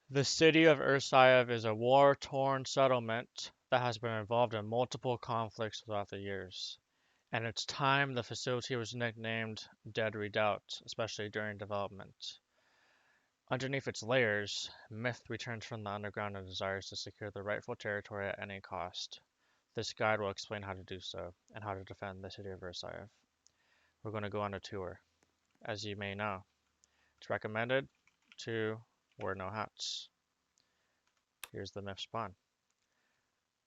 The city of Ersaiv is a war-torn settlement that has been involved in multiple conflicts throughout the years. And its time, the facility was nicknamed Dead Redoubt, especially during development. Underneath its layers, myth returns from the underground and desires to secure the rightful territory at any cost. This guide will explain how to do so, and how to defend the city of Ersaiv. We're going to go on a tour. As you may know, it's recommended to wear no hats. Here's the myth spawn.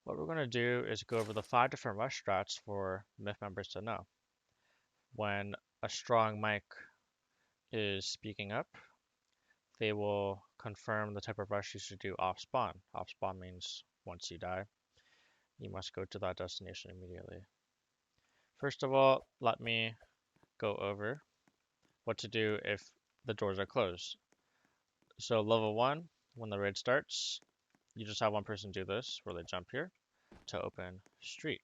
What we're going to do is go over the 5 different rush strats for myth members to know. When a strong mic is speaking up, they will confirm the type of rush you should do off spawn. Off spawn means once you die, you must go to that destination immediately. First of all, let me go over what to do if the doors are closed. So level 1, when the raid starts, you just have one person do this, where they jump here to open street.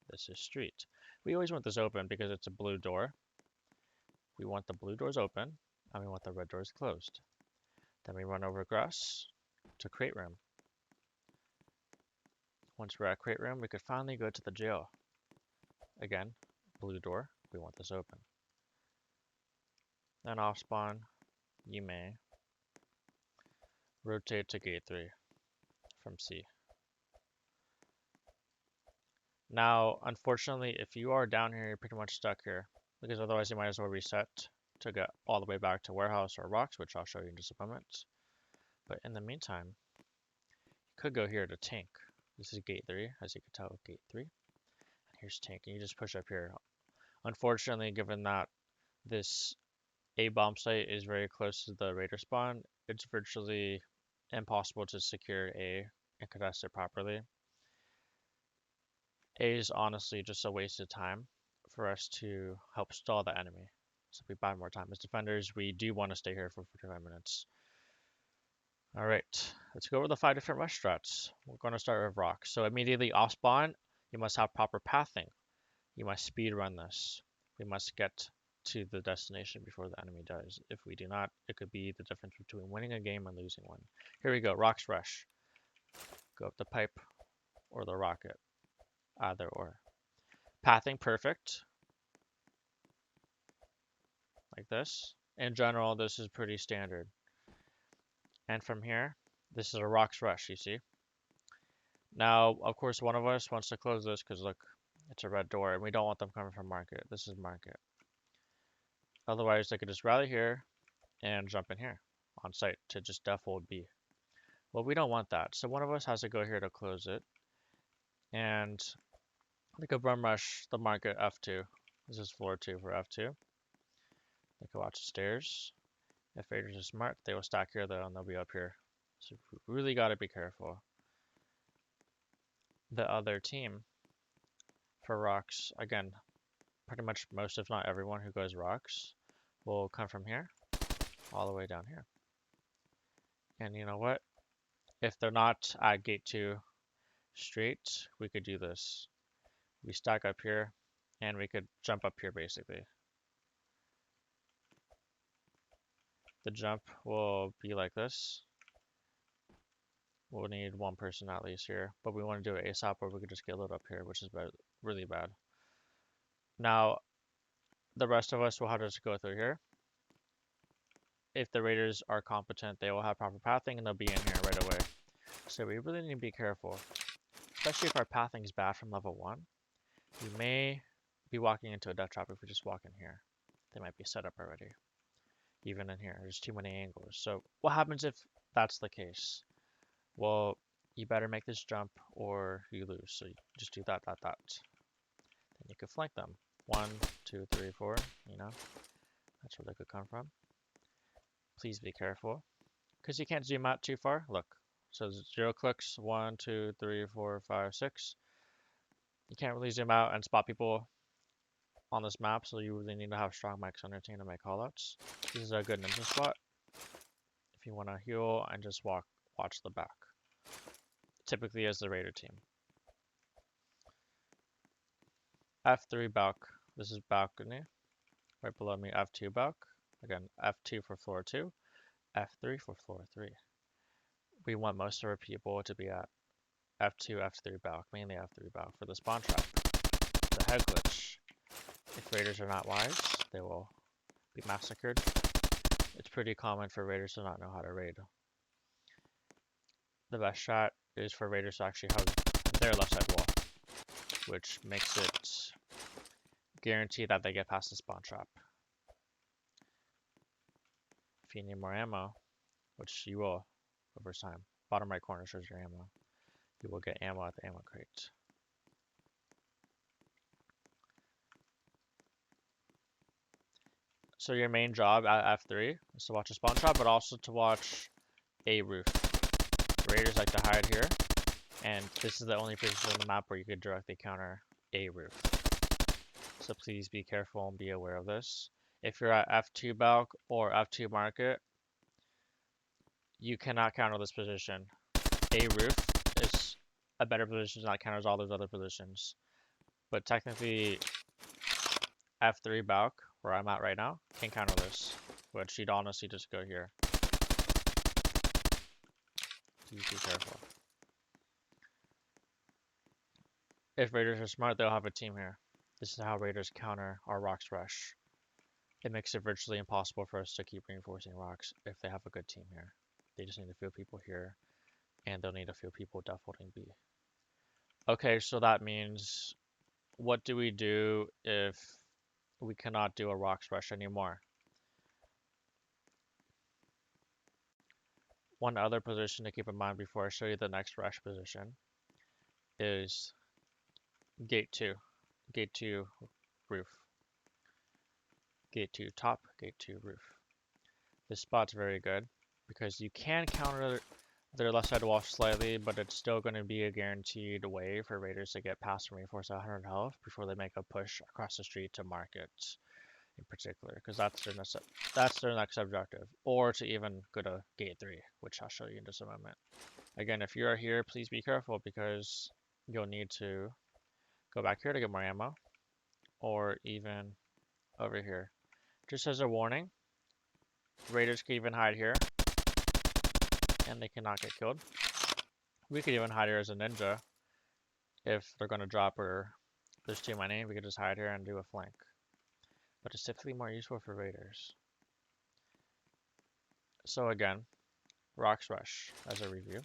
This is street. We always want this open because it's a blue door. We want the blue doors open, and we want the red doors closed. Then we run over grass to crate room. Once we're at crate room, we could finally go to the jail. Again, blue door, we want this open. Then off spawn, you may rotate to gate 3 from C. Now, unfortunately, if you are down here, you're pretty much stuck here, because otherwise you might as well reset to get all the way back to warehouse or rocks, which I'll show you in just a moment. But in the meantime, you could go here to tank. This is gate 3, as you can tell, gate 3. And here's tank, and you just push up here. Unfortunately, given that this A bomb site is very close to the raider spawn, it's virtually impossible to secure A and contest it properly. A is honestly just a waste of time for us to help stall the enemy. So we buy more time. As defenders, we do want to stay here for 45 minutes. Alright, let's go over the 5 different rush strats. We're going to start with rock. So immediately off spawn, you must have proper pathing. You must speed run this. We must get to the destination before the enemy does. If we do not, it could be the difference between winning a game and losing one. Here we go, rocks rush. Go up the pipe or the rocket, either or. Pathing perfect, like this. In general, this is pretty standard. And from here, this is a rocks rush, you see. Now, of course, one of us wants to close this because look, it's a red door and we don't want them coming from market. This is market. Otherwise, they could just rally here and jump in here on site to just def hold B. Well, we don't want that. So one of us has to go here to close it. And they could bum rush the market F2. This is floor 2 for F2. They could watch the stairs. If raiders are smart, they will stack here though, and they'll be up here. So we really got to be careful. The other team for rocks, again, pretty much most, if not everyone who goes rocks, will come from here all the way down here. And you know what? If they're not at gate 2 straight, we could do this. We stack up here, and we could jump up here basically. The jump will be like this. We'll need one person at least here, but we want to do it ASAP, or we could just get lit up here, which is really bad. Now, the rest of us will have to just go through here. If the raiders are competent, they will have proper pathing, and they'll be in here right away. So we really need to be careful, especially if our pathing is bad from level 1. We may be walking into a death trap if we just walk in here. They might be set up already. Even in here, there's too many angles. So what happens if that's the case? Well, you better make this jump or you lose. So you just do that. Then you can flank them. 1, 2, 3, 4, you know. That's where they could come from. Please be careful, because you can't zoom out too far. Look, so 0 clicks, 1, 2, 3, 4, 5, 6. You can't really zoom out and spot people on this map, so you really need to have strong mics on your team to make callouts. This is a good ninja spot if you want to heal and just watch the back. Typically as the raider team. F3 balk. This is balcony. Right below me, F2 balk. Again, F2 for floor 2, F3 for floor 3. we want most of our people to be at F2, F3 balk, mainly F3 balk for the spawn trap. The head glitch. If raiders are not wise, they will be massacred. It's pretty common for raiders to not know how to raid. The best shot is for raiders to actually hug their left side wall, which makes it guaranteed that they get past the spawn trap. If you need more ammo, which you will over time, bottom right corner shows your ammo. You will get ammo at the ammo crate. So your main job at F3 is to watch a spawn trap, but also to watch a roof. Raiders like to hide here, and this is the only position on the map where you could directly counter a roof. So please be careful and be aware of this. If you're at F2 balk or F2 market, you cannot counter this position. A roof is a better position that counters all those other positions. But technically, F3 balk, where I'm at right now, can counter this, which you'd honestly just go here. Please be careful. If raiders are smart, they'll have a team here. This is how raiders counter our rocks rush. It makes it virtually impossible for us to keep reinforcing rocks if they have a good team here. They just need a few people here, and they'll need a few people defaulting B. Okay, so that means, what do we do if we cannot do a rocks rush anymore? One other position to keep in mind before I show you the next rush position is gate 2. Gate 2 roof. Gate 2 top, gate 2 roof. This spot's very good because you can counter their left side wall slightly, but it's still going to be a guaranteed way for raiders to get past and reinforce at 100 health before they make a push across the street to market in particular, because that's their next objective, or to even go to gate 3, which I'll show you in just a moment. Again, if you're here, please be careful because you'll need to go back here to get more ammo, or even over here. Just as a warning, raiders can even hide here, and they cannot get killed. We could even hide here as a ninja if they're going to drop or there's too many. We could just hide here and do a flank. But it's typically more useful for raiders. So again, rocks rush as a review.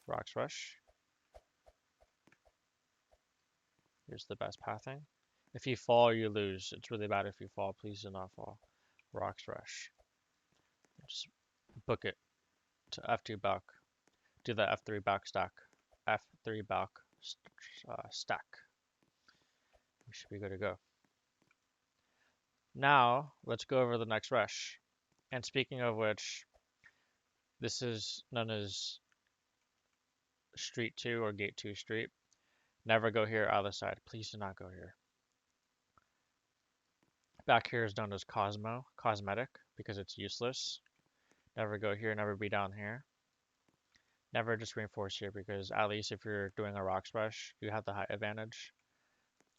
Rocks rush. Here's the best pathing. If you fall, you lose. It's really bad if you fall. Please do not fall. Rocks rush. Just book it to F2 balk. Do the F3 balk stack. F3 balk stack. We should be good to go. Now, let's go over the next rush. And speaking of which, this is known as Street 2 or Gate 2 Street. Never go here other side. Please do not go here. Back here is known as Cosmetic, because it's useless. Never go here, never be down here. Never just reinforce here, because at least if you're doing a rocks rush, you have the height advantage.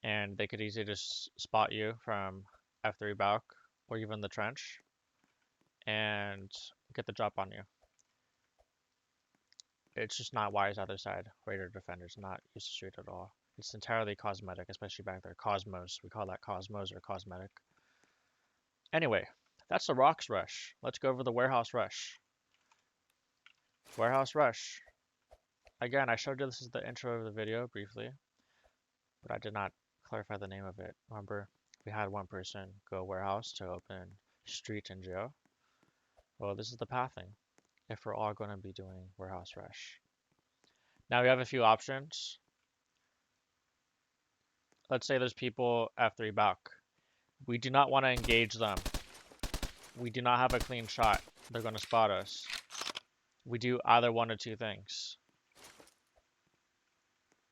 And they could easily just spot you from F3 balk, or even the trench, and get the drop on you. It's just not wise either side. Raider defenders not used to street at all. It's entirely cosmetic, especially back there. Cosmos. We call that Cosmos or cosmetic. Anyway, that's the rocks rush. Let's go over the warehouse rush. Warehouse rush. Again, I showed you this is the intro of the video briefly, but I did not clarify the name of it. Remember, we had one person go warehouse to open street and jail. Well, this is the pathing if we're all going to be doing warehouse rush. Now we have a few options. Let's say there's people F3 balk. We do not want to engage them. We do not have a clean shot. They're going to spot us. We do either one of two things.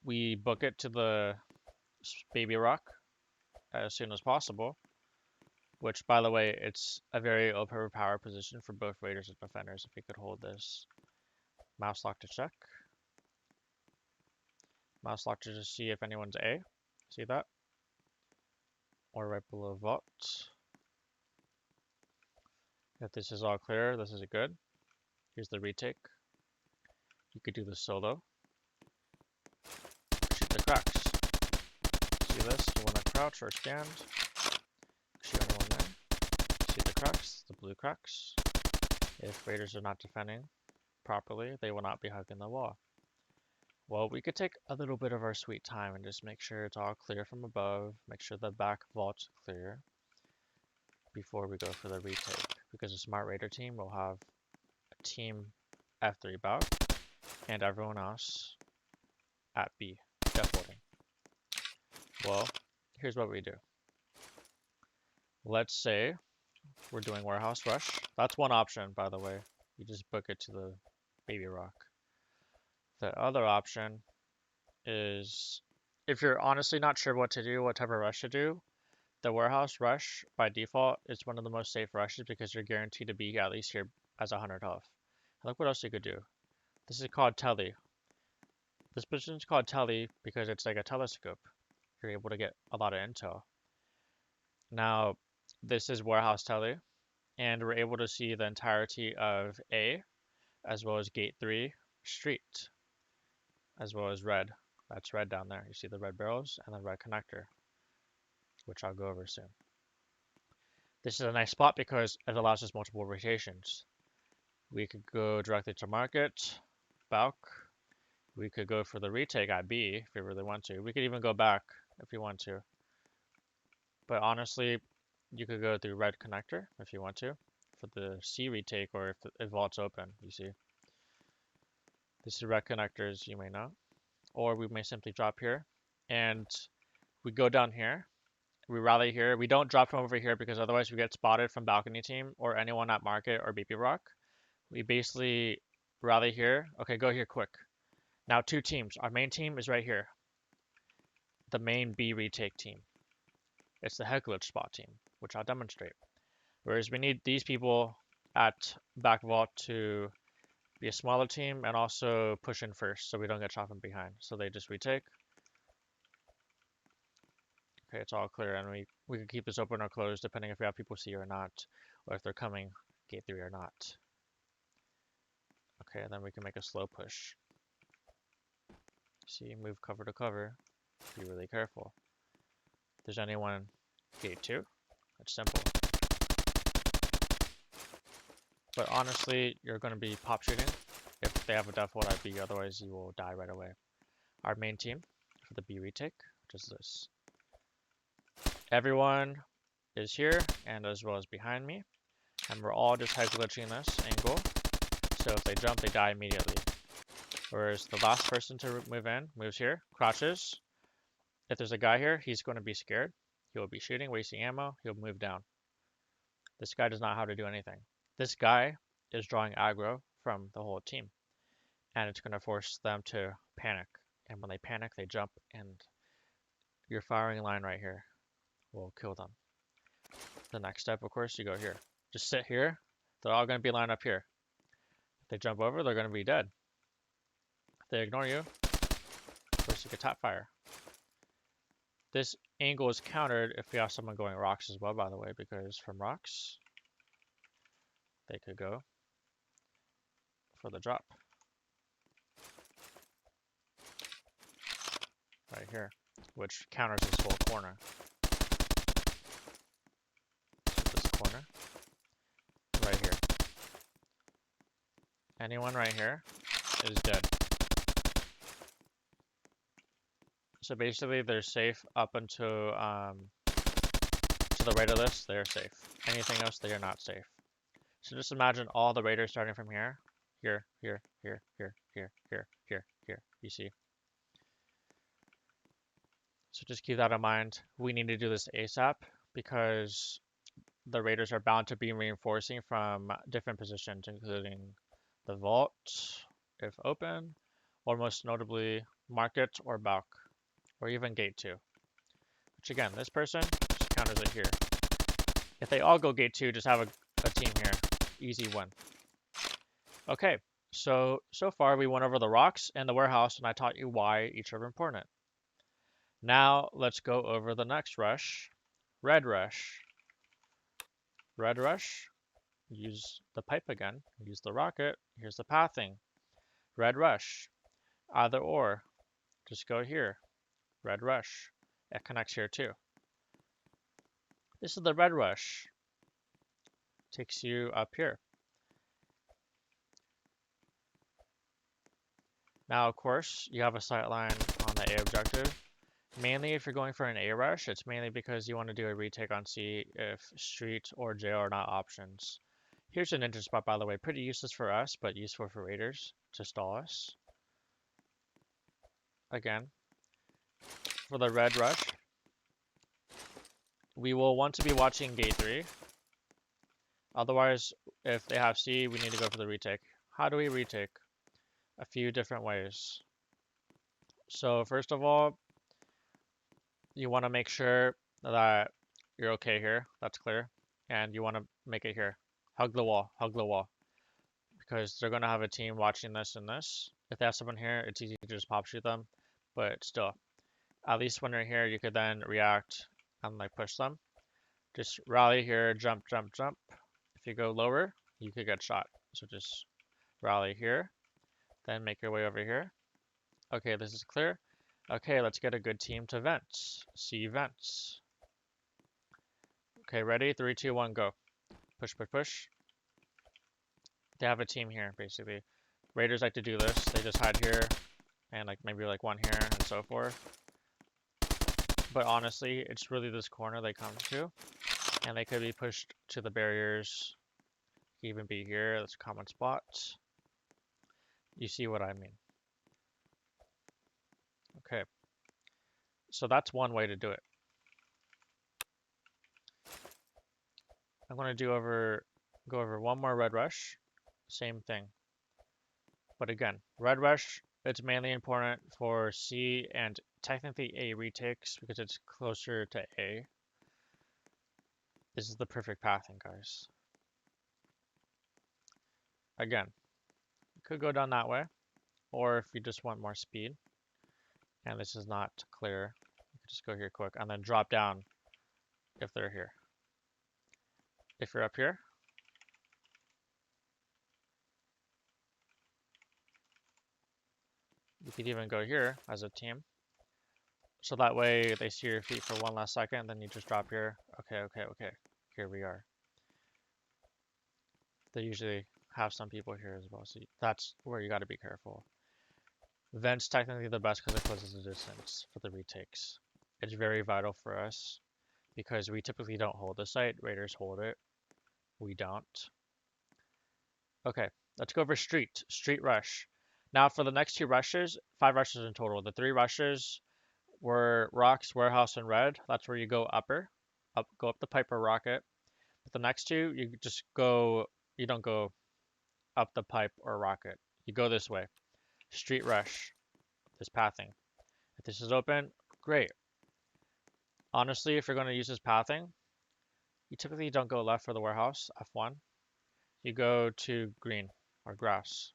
We book it to the baby rock as soon as possible, which, by the way, it's a very overpowered position for both raiders and defenders. If you could hold this mouse lock to check. Mouse lock to just see if anyone's A. See that? Or right below vault. If this is all clear, this is good. Here's the retake. You could do the solo. Shoot the cracks. See this? You want to crouch or stand. Shoot anyone there. See the cracks, the blue cracks. If raiders are not defending properly, they will not be hugging the wall. Well, we could take a little bit of our sweet time and just make sure it's all clear from above, make sure the back vault's clear before we go for the retake. Because the Smart Raider team will have a team F3 bout and everyone else at B, defaulting. Well, here's what we do. Let's say we're doing Warehouse Rush. That's one option, by the way. You just book it to the Baby Rock. The other option is, if you're honestly not sure what to do, what type of rush to do, the Warehouse Rush, by default, is one of the most safe rushes because you're guaranteed to be at least here as 100 health. Look what else you could do. This is called Telly. This position is called Telly because it's like a telescope. You're able to get a lot of intel. Now, this is Warehouse Telly, and we're able to see the entirety of A, as well as Gate 3, Street, as well as Red. That's red down there. You see the red barrels and the red connector, which I'll go over soon. This is a nice spot because it allows us multiple rotations. We could go directly to market, Balk. We could go for the retake at B if we really want to. We could even go back if you want to. But honestly, you could go through red connector if you want to for the C retake, or if vault's open, you see. This is red connectors, you may know. Or we may simply drop here and we go down here. We rally here. We don't drop from over here because otherwise we get spotted from balcony team or anyone at market or BP Rock. We basically rally here. Okay, go here quick. Now 2 teams. Our main team is right here. The main B retake team. It's the head glitch spot team, which I'll demonstrate. Whereas we need these people at back vault to be a smaller team and also push in first so we don't get shot from behind. So they just retake. Okay, it's all clear, and we can keep this open or closed depending if we have people see or not, or if they're coming gate 3 or not. Okay, and then we can make a slow push. See, move cover to cover. Be really careful. If there's anyone gate 2, it's simple. But honestly, you're going to be pop shooting if they have a default at B, otherwise you will die right away. Our main team for the B retake, which is this. Everyone is here, and as well as behind me, and we're all just head glitching this angle, so if they jump, they die immediately. Whereas the last person to move in moves here, crouches. If there's a guy here, he's going to be scared. He will be shooting, wasting ammo. He'll move down. This guy does not know how to do anything. This guy is drawing aggro from the whole team, and it's going to force them to panic. And when they panic, they jump, and your firing line right here will kill them. The next step, of course, you go here. Just sit here. They're all going to be lined up here. If they jump over, they're going to be dead. If they ignore you, of course, you can tap fire. This angle is countered if we have someone going rocks as well, by the way, because from rocks, they could go for the drop. Right here, which counters this whole corner. So this corner, right here. Anyone right here is dead. So basically, they're safe up until to the right of this, they're safe. Anything else, they are not safe. So just imagine all the raiders starting from here, here, here, here, here, here, here, here, here. You see. So just keep that in mind. We need to do this ASAP because the raiders are bound to be reinforcing from different positions, including the vault, if open, or most notably market or balk, or even gate 2. Which again, this person just counters it here. If they all go gate 2, just have a team here. Easy win. Okay, so far we went over the rocks and the warehouse, and I taught you why each are important. Now let's go over the next rush. Red rush. Red rush use the pipe again, use the rocket. Here's the pathing. Red rush, either or. Just go here. Red rush. It connects here too. This is the red rush. Takes you up here. Now, of course, you have a sight line on the A objective. Mainly, if you're going for an A rush, it's mainly because you want to do a retake on C if street or jail are not options. Here's a ninja spot, by the way. Pretty useless for us, but useful for raiders to stall us. Again, for the red rush, we will want to be watching gate 3. Otherwise, if they have C, we need to go for the retake. How do we retake? A few different ways. So first of all, you want to make sure that you're okay here. That's clear. And you want to make it here. Hug the wall. Hug the wall. Because they're going to have a team watching this and this. If they have someone here, it's easy to just pop shoot them. But still, at least when they're here, you could then react and like push them. Just rally here, jump, jump, jump. If you go lower, you could get shot. So just rally here, then make your way over here. Okay, this is clear. Okay, let's get a good team to vents. See vents. Okay, ready? 3, 2, 1, go. Push, push, push. They have a team here, basically. Raiders like to do this. They just hide here, and like maybe like one here, and so forth. But honestly, it's really this corner they come to, and they could be pushed to the barriers. Even be here. That's a common spot. You see what I mean? Okay. So that's one way to do it. I'm going to go over one more red rush. Same thing. But again, red rush, it's mainly important for C and technically A retakes because it's closer to A. This is the perfect pathing, guys. Again, you could go down that way, or if you just want more speed, and this is not clear, you could just go here quick, and then drop down if they're here. If you're up here, you could even go here as a team. So that way they see your feet for one last second, then you just drop here. Okay, okay, okay. Here we are. They usually have some people here as well, so that's where you got to be careful. Vent's technically the best because it closes the distance for the retakes. It's very vital for us because we typically don't hold the site. Raiders hold it. We don't. Okay, let's go over street. Street rush. Now for the next 2 rushes, 5 rushes in total. The 3 rushes were rocks, warehouse, and red. That's where you go upper. Go up the pipe or rocket. But the next 2, you just go, you don't go up the pipe or rocket. You go this way. Street rush. This pathing. If this is open, great. Honestly, if you're going to use this pathing, you typically don't go left for the warehouse, F1. You go to green or grass.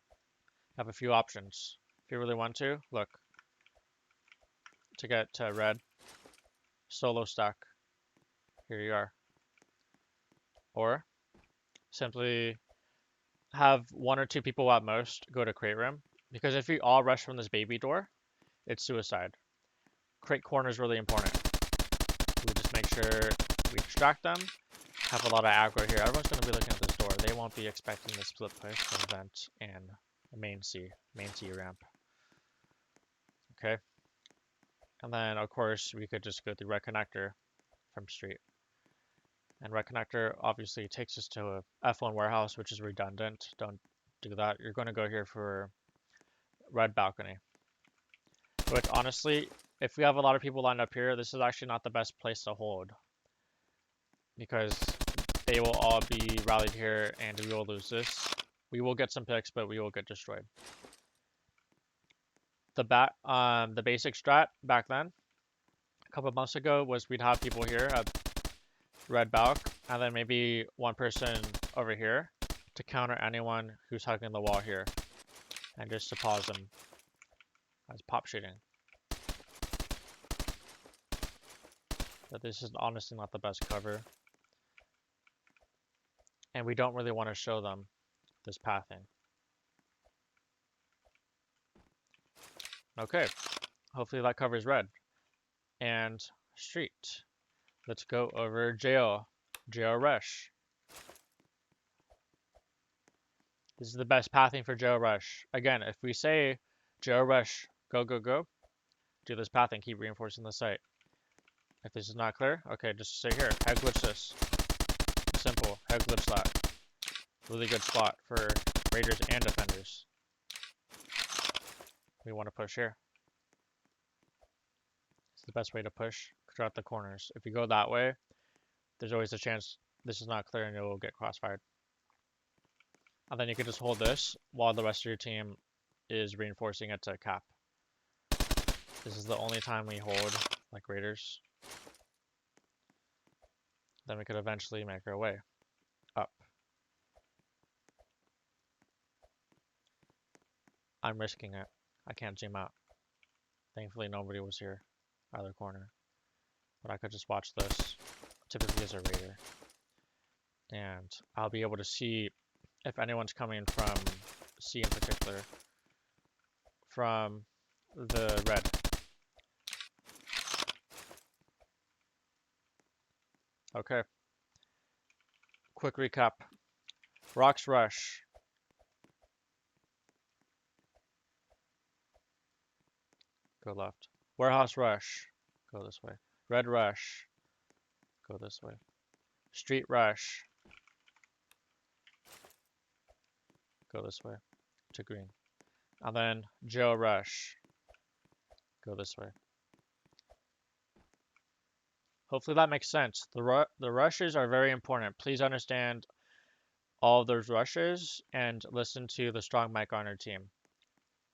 You have a few options. If you really want to, look. To get to red, solo stack. Here you are. Or simply have 1 or 2 people at most go to crate room. Because if we all rush from this baby door, it's suicide. Crate corner is really important. We just make sure we distract them. Have a lot of aggro here. Everyone's going to be looking at this door. They won't be expecting the split push from vent and main C ramp. Okay. And then, of course, we could just go through red connector from street. And red connector obviously takes us to a F1 warehouse, which is redundant. Don't do that. You're going to go here for red balcony. Which honestly, if we have a lot of people lined up here, this is actually not the best place to hold. Because they will all be rallied here and we will lose this. We will get some picks, but we will get destroyed. The basic strat back then, a couple of months ago, was we'd have people here at red balk, and then maybe one person over here to counter anyone who's hugging the wall here, and just to pause them as pop shooting. But this is honestly not the best cover. and we don't really want to show them this pathing. Okay, hopefully that covers red. And street. Let's go over jail. Jail rush. This is the best pathing for jail rush. Again, if we say jail rush, go, go, go, do this pathing, keep reinforcing the site. If this is not clear, okay, just say here, head glitch this. Simple, head glitch that. Really good spot for raiders and defenders. We want to push here. It's the best way to push throughout the corners. If you go that way, there's always a chance this is not clear and you'll get crossfired. And then you can just hold this while the rest of your team is reinforcing it to cap. This is the only time we hold like raiders. Then we could eventually make our way up. I'm risking it. I can't zoom out. Thankfully nobody was here, either corner. But I could just watch this, typically as a raider. And I'll be able to see if anyone's coming from C in particular, from the red. Okay. Quick recap. Rocks rush. Go left. Warehouse rush. Go this way. Red rush. Go this way. Street rush. Go this way to green. And then Joe rush. Go this way. Hopefully that makes sense. The rushes are very important. Please understand all of those rushes and listen to the strong mic on your team.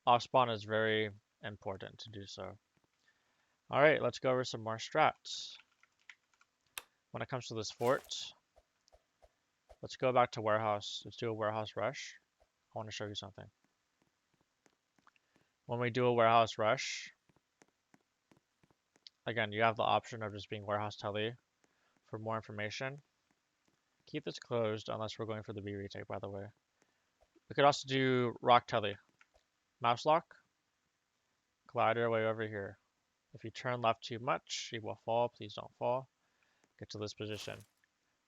Off spawn is very important to do so. Alright, let's go over some more strats. When it comes to this fort, let's go back to warehouse. Let's do a warehouse rush. I want to show you something. When we do a warehouse rush, again, you have the option of just being warehouse tele for more information. Keep this closed unless we're going for the B retake, by the way. We could also do rock tele. Mouse lock, glider way over here. If you turn left too much, you will fall. Please don't fall. Get to this position.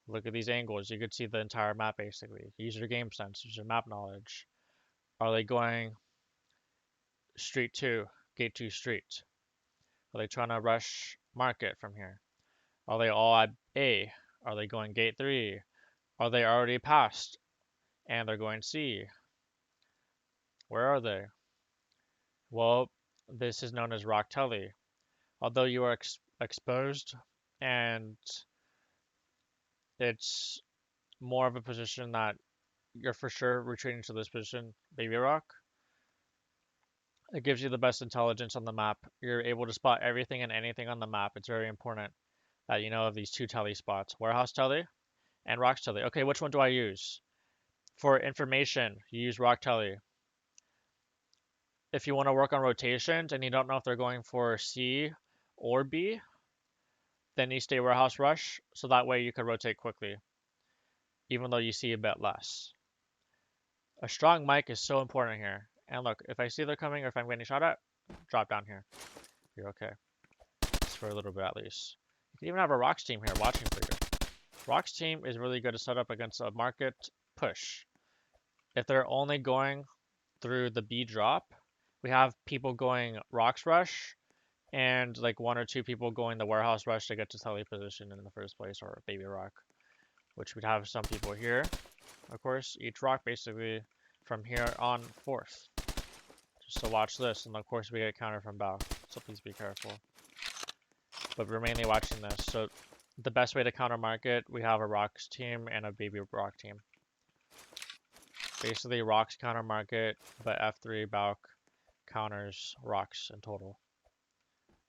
Look at these angles. You could see the entire map basically. Use your game sense, use your map knowledge. Are they going street 2, gate 2 street? Are they trying to rush market from here? Are they all at A? Are they going gate 3? Are they already past and they're going C? Where are they? Well, this is known as rock tele. Although you are exposed and it's more of a position that you're for sure retreating to this position, baby rock, it gives you the best intelligence on the map. You're able to spot everything and anything on the map. It's very important that you know of these two tele spots, warehouse tele and rocks tele. Okay, which one do I use? For information, you use rock tele. If you want to work on rotations and you don't know if they're going for C or B, then you stay warehouse rush, so that way you can rotate quickly, even though you see a bit less. A strong mic is so important here. And look, if I see they're coming or if I'm getting shot at, drop down here. You're okay. Just for a little bit at least. You can even have a Rocks team here watching for you. Rocks team is really good to set up against a market push. If they're only going through the B drop, we have people going Rocks rush and like 1 or 2 people going the warehouse rush to get to tele position in the first place, or baby rock, which we'd have some people here. Of course, each rock basically from here on forth. Just to watch this, and of course we get counter from bow, so please be careful. But we're mainly watching this. So the best way to counter market, we have a rocks team and a baby rock team. Basically rocks counter market, but F3 bow counters rocks in total.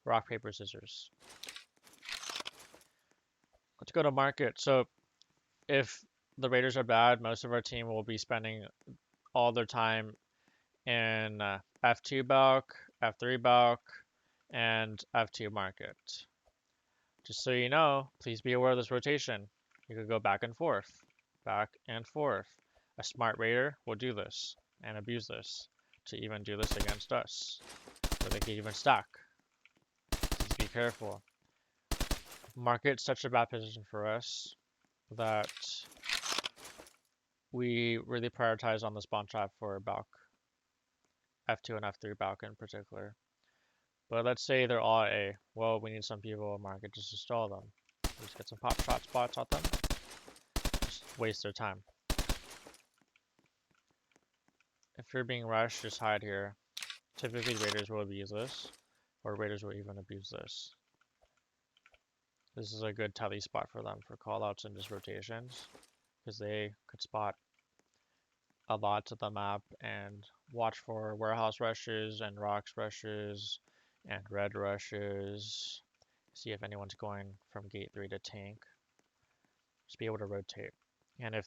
Rock, paper, scissors. Let's go to market. So if the raiders are bad, most of our team will be spending all their time in F2 bulk, F3 bulk, and F2 market. Just so you know, please be aware of this rotation. You could go back and forth. back and forth. A smart raider will do this and abuse this to even do this against us, or they can even stack. Just be careful. Market's such a bad position for us that we really prioritize on the spawn trap for Balk, F2 and F3 Balk in particular. But let's say they're all A. Well, we need some people in market just to stall them. Just get some pop shot spots on them. Just waste their time. If you're being rushed, just hide here. Typically, raiders will abuse this, or raiders will even abuse this. This is a good telly spot for them for callouts and just rotations, because they could spot a lot of the map and watch for warehouse rushes and rocks rushes and red rushes. See if anyone's going from gate 3 to tank. Just be able to rotate. And if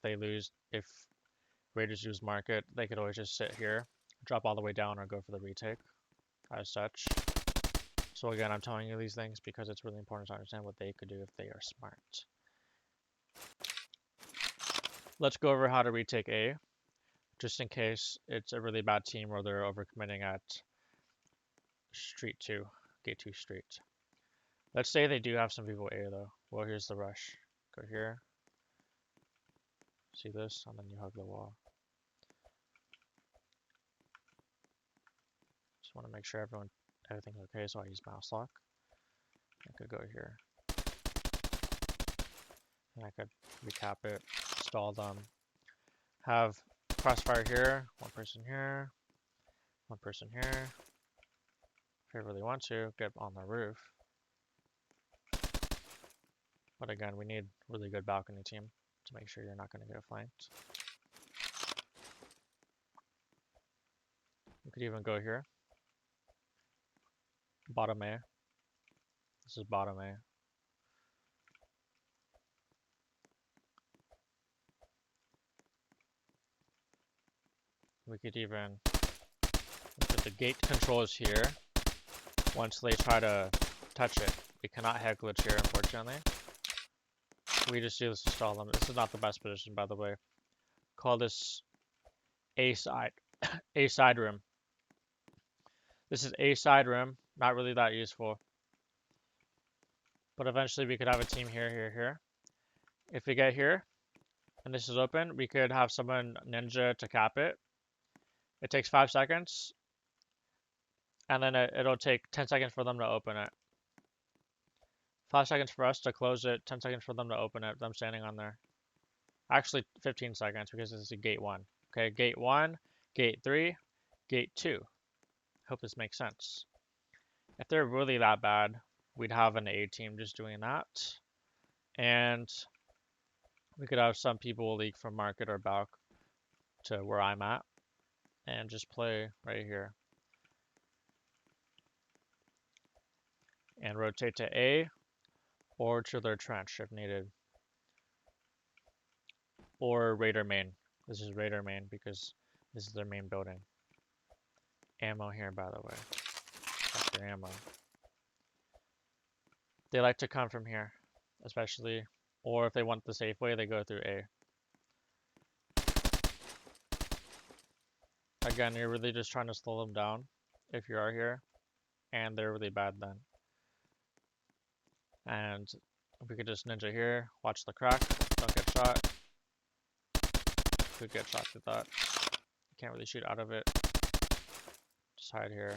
raiders use market, they could always just sit here, drop all the way down, or go for the retake as such. So again, I'm telling you these things because it's really important to understand what they could do if they are smart. Let's go over how to retake A, just in case it's a really bad team where they're overcommitting at street 2, gate 2 street. Let's say they do have some people A though. Well, here's the rush. Go here. See this? And then you hug the wall. Just want to make sure everything's okay, so I use mouse lock. I could go here. And I could recap it, stall them. Have crossfire here, one person here, one person here. If you really want to, get on the roof. But again, we need really good balcony team to make sure you're not going to get flanked. You could even go here. Bottom A. This is bottom A. We could even put the gate controls here. Once they try to touch it, we cannot head glitch here, unfortunately. We just do this to stall them. This is not the best position, by the way. Call this A side, A side room. This is A side room. Not really that useful. But eventually we could have a team here, here, here. If we get here, and this is open, we could have someone ninja to cap it. It takes 5 seconds. And then it'll take 10 seconds for them to open it. 5 seconds for us to close it, 10 seconds for them to open it, them standing on there. Actually, 15 seconds because this is a gate 1. Okay, gate 1, gate 3, gate 2. Hope this makes sense. If they're really that bad, we'd have an A team just doing that. And we could have some people leak from market or back to where I'm at and just play right here. And rotate to A or to their trench if needed. Or Raider main. This is Raider main because this is their main building. Ammo here, by the way. Check your ammo. They like to come from here, especially. Or if they want the safe way, they go through A. Again, you're really just trying to slow them down if you are here. And they're really bad then. And we could just ninja here, watch the crack, don't get shot. Could get shot with that. You can't really shoot out of it. Just hide here.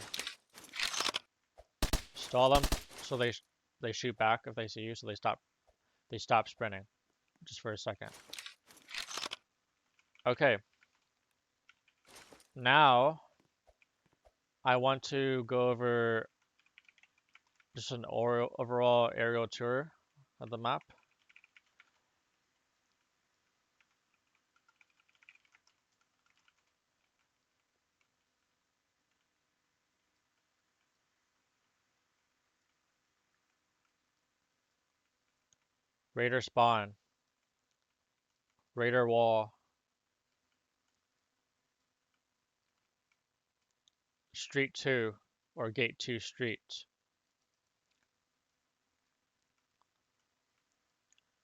Stall them so they shoot back if they see you, so they stop sprinting just for a second. Okay. Now I want to go over just an overall aerial tour of the map. Raider spawn. Raider wall. Street 2 or gate 2 street.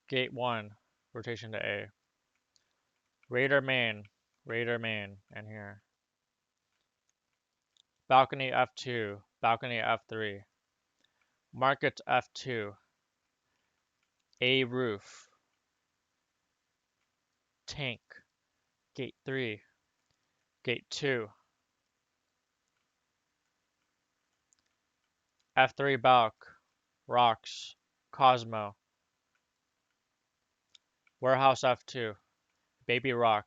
Gate 1, rotation to A. Raider main. Raider main. And here. Balcony F2. Balcony F3. Market F2. A roof. Tank. Gate 3. Gate 2. F3 Balk. Rocks. Cosmo. Warehouse F2. Baby Rock.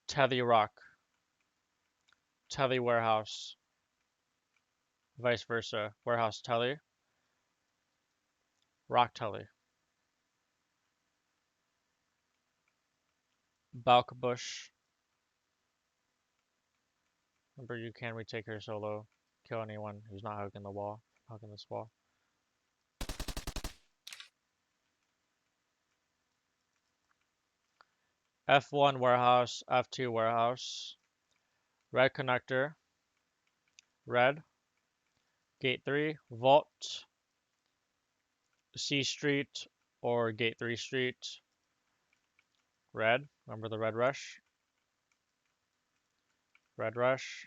Telly Rock. Telly Warehouse. Vice versa. Warehouse Telly. Rock Telly. Balk Bush. Remember, you can retake her solo. Kill anyone who's not hugging the wall. Hugging this wall. F1 Warehouse. F2 Warehouse. Red Connector. Red. Gate 3. Vault. C Street or Gate 3 Street. Red. Remember the Red Rush? Red Rush.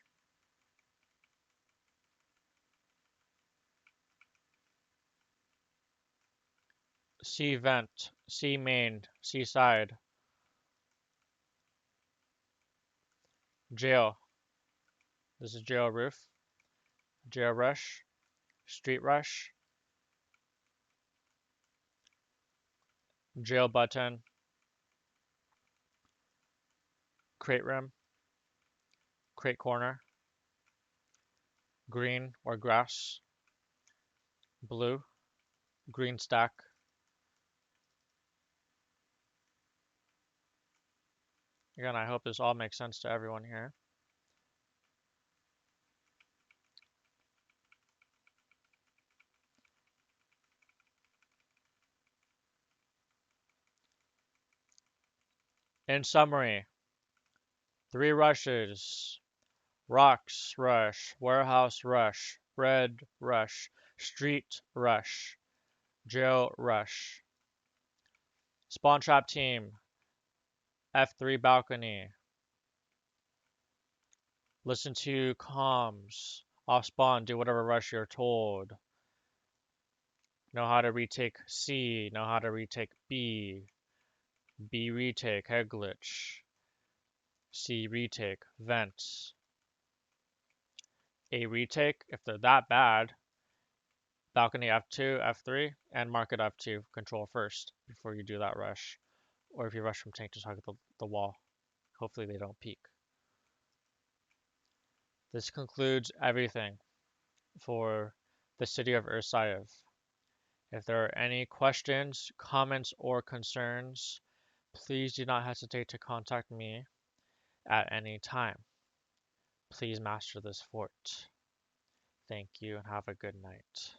C Vent. C Main. C Side. Jail. This is Jail Roof. Jail Rush. Street Rush. Jail Button. Crate Rim. Crate Corner. Green or Grass. Blue. Green Stack. Again, I hope this all makes sense to everyone here. In summary, 3 rushes. Rocks Rush, Warehouse Rush, Red Rush, Street Rush, Jail Rush. Spawn Trap Team, F3 Balcony. Listen to comms. Off spawn, do whatever rush you're told. Know how to retake C, know how to retake B. B retake, head glitch. C retake, vents. A retake, if they're that bad, balcony F2, F3, and market F2, control first before you do that rush. Or if you rush from tank, just hug the wall. Hopefully they don't peek. This concludes everything for the city of Ersaiv. If there are any questions, comments, or concerns, please do not hesitate to contact me at any time. Please master this fort. Thank you and have a good night.